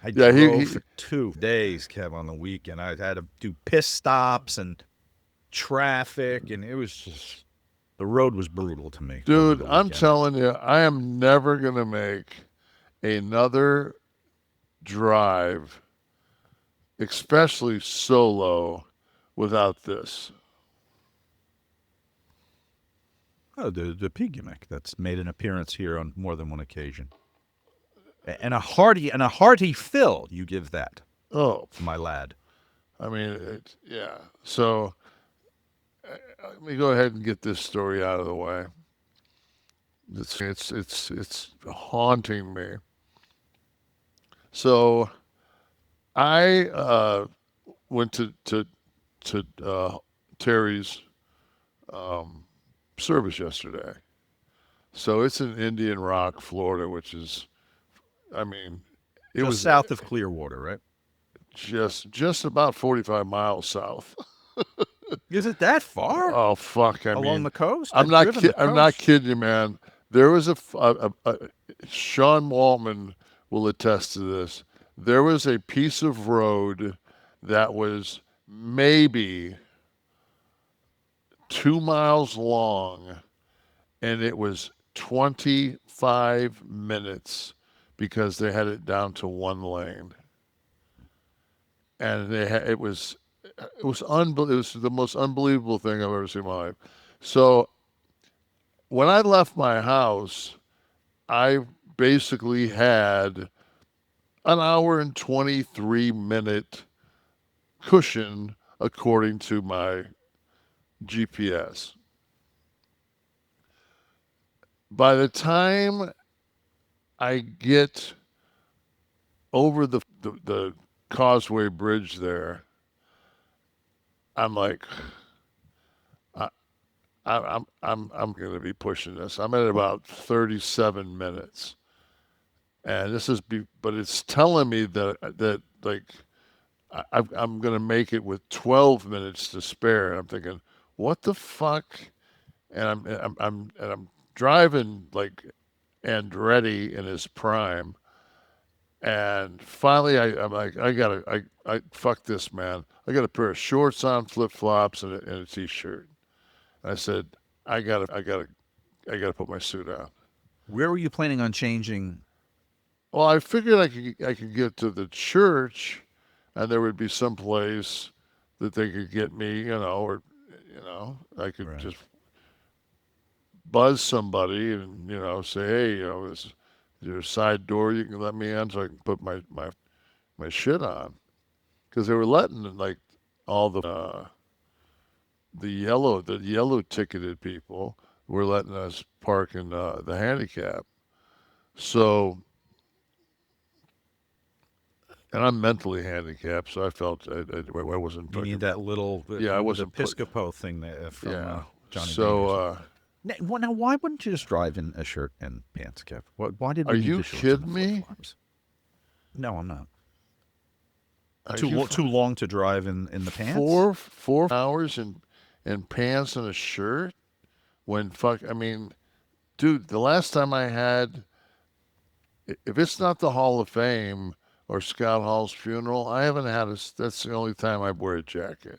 I Yeah, drove for 2 days, Kev, on the weekend. I had to do pit stops and traffic, and it was just the road was brutal to me over dude, the I'm weekend. telling you, I am never gonna make another drive, especially solo, without this. Oh, the pea gimmick that's made an appearance here on more than one occasion, and a hearty fill. You give that, Oh, my lad. I mean, yeah. So let me go ahead and get this story out of the way. It's haunting me. So I went to Terry's um, service yesterday. So it's in Indian Rock, Florida, which is, I mean, it Just was south of Clearwater, right? just about 45 miles south. Is it that far Oh fuck! I along mean, the coast? I've driven the I'm not coast. kidding you, man. There was Sean Waltman will attest to this. There was a piece of road that was maybe 2 miles long, and it was 25 minutes because they had it down to one lane, and it was unbelievable. It was the most unbelievable thing I've ever seen in my life. So when I left my house, I basically had an hour and 23-minute cushion according to my GPS. By the time I get over the Causeway Bridge there, I'm like, I, I'm going to be pushing this. I'm at about 37 minutes. And but it's telling me that like I'm gonna make it with 12 minutes to spare. And I'm thinking, what the fuck? And I'm driving like Andretti in his prime. And finally, I'm like, I fuck this, man. I got a pair of shorts on, flip flops, and a t-shirt. And I said, I gotta put my suit on. Where were you planning on changing? Well, I figured I could get to the church, and there would be some place that they could get me, or I could Right. just buzz somebody and say, hey, is there a side door you can let me in so I can put my shit on? Because they were letting like all the yellow ticketed people were letting us park in the handicap. So, and I'm mentally handicapped, so I felt I wasn't You need fucking. that little Yeah, I the wasn't put. Piscopo thing there from Yeah. Johnny So, Dangerous. Now, why wouldn't you just drive in a shirt and pants, Kev? Why did are we need you the shorts and the kidding flip me? flops? No, I'm not. Are you Too long to drive in the pants. 4 hours in pants and a shirt? When fuck, I mean, dude, the last time I had, if it's not the Hall of Fame or Scott Hall's funeral, I haven't had a. That's the only time I wear a jacket.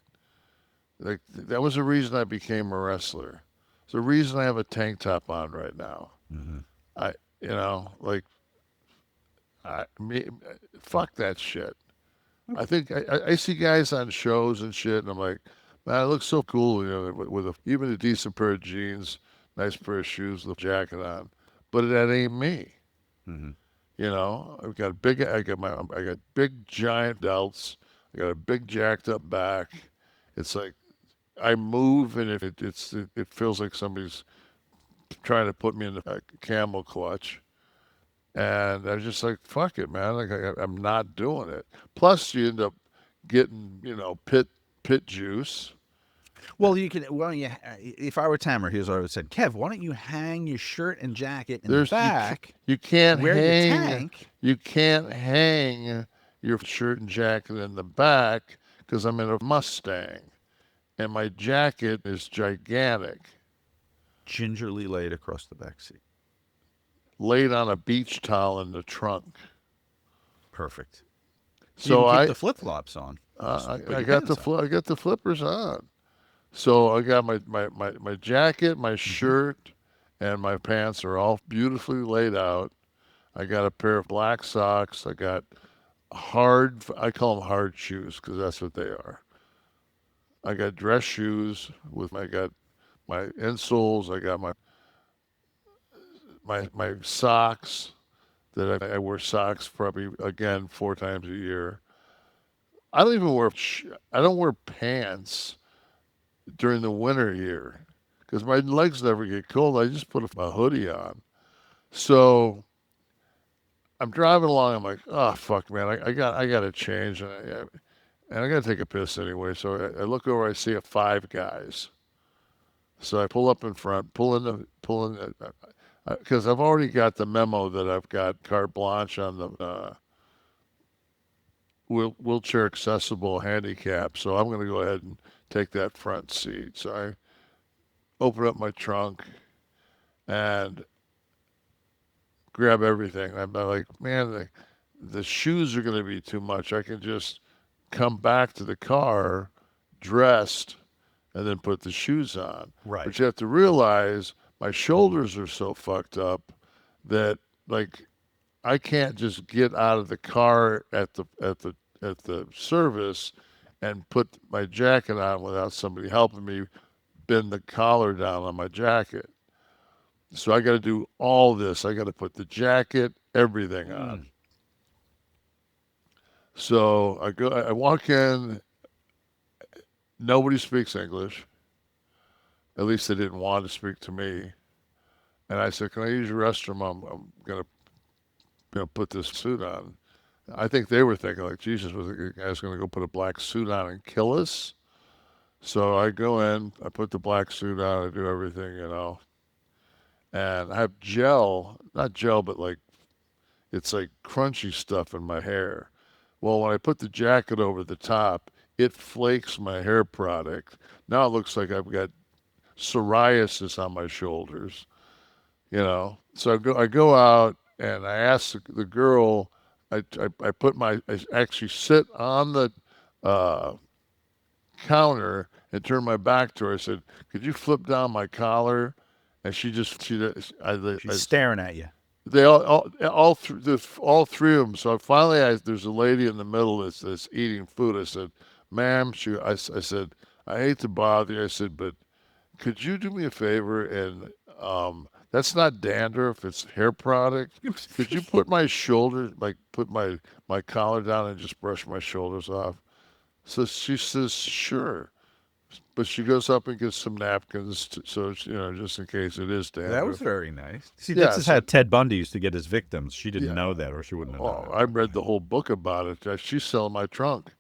Like that was the reason I became a wrestler. It's the reason I have a tank top on right now. Mm-hmm. I, like me, fuck that shit. I think I see guys on shows and shit, and I'm like, man, it looks so cool, with even a decent pair of jeans, nice pair of shoes, the jacket on. But that ain't me. Mm-hmm. I got big giant delts. I got a big jacked up back. It's like I move, and if it feels like somebody's trying to put me in a camel clutch. And I was just like, fuck it, man. Like I'm not doing it. Plus, you end up getting, pit juice. Well, you can. Well, yeah. If I were Tamara, here's what I would say: Kev, why don't you hang your shirt and jacket in the There's back you can't where your hang tank? you can't hang your shirt and jacket in the back because I'm in a Mustang and my jacket is gigantic, Gingerly laid across the back seat. laid on a beach towel in the trunk. Perfect. So even keep the flip flops on. I got the flippers on. So I got my jacket, my shirt, and my pants are all beautifully laid out. I got a pair of black socks. I got I call them hard shoes because that's what they are. I got dress shoes I got my insoles. I got my socks that I wear socks probably again 4 times a year. I don't even wear I don't wear pants during the winter here because my legs never get cold. I just put a hoodie on. So I'm driving along. I'm like, oh fuck, man, I got to change, and I got to take a piss anyway. So I look over. I see a Five Guys. So I pull up in front, pull in because I've already got the memo that I've got carte blanche on the wheelchair accessible handicap. So I'm going to go ahead and take that front seat. So I open up my trunk and grab everything. I'm like, man, the shoes are going to be too much. I can just come back to the car dressed and then put the shoes on. Right. But you have to realize my shoulders are so fucked up that like I can't just get out of the car at the service and put my jacket on without somebody helping me bend the collar down on my jacket. So I got to do all this. I got to put the jacket, everything on. So I walk in. Nobody speaks English. At least they didn't want to speak to me. And I said, "Can I use your restroom? I'm gonna, put this suit on." I think they were thinking like, "Jesus, was the guy's gonna go put a black suit on and kill us?" So I go in, I put the black suit on, I do everything, and I have not gel, but like it's like crunchy stuff in my hair. Well, when I put the jacket over the top, it flakes my hair product. Now it looks like I've got psoriasis on my shoulders. So I go out and I ask the girl. I actually sit on the uh, counter and turn my back to her. I said, "Could you flip down my collar?" And She's staring at you. They all three of them. So finally, there's a lady in the middle that's eating food. I said, "Ma'am," I said, "I hate to bother you." I said, "But could you do me a favor and that's not dandruff, it's hair product. Could you put my shoulders, like put my collar down and just brush my shoulders off?" So she says, "Sure." But she goes up and gets some napkins, so just in case it is dandruff. That was very nice. See, this is how Ted Bundy used to get his victims. She didn't know that, or she wouldn't have known it. I read the whole book about it. She's selling my trunk.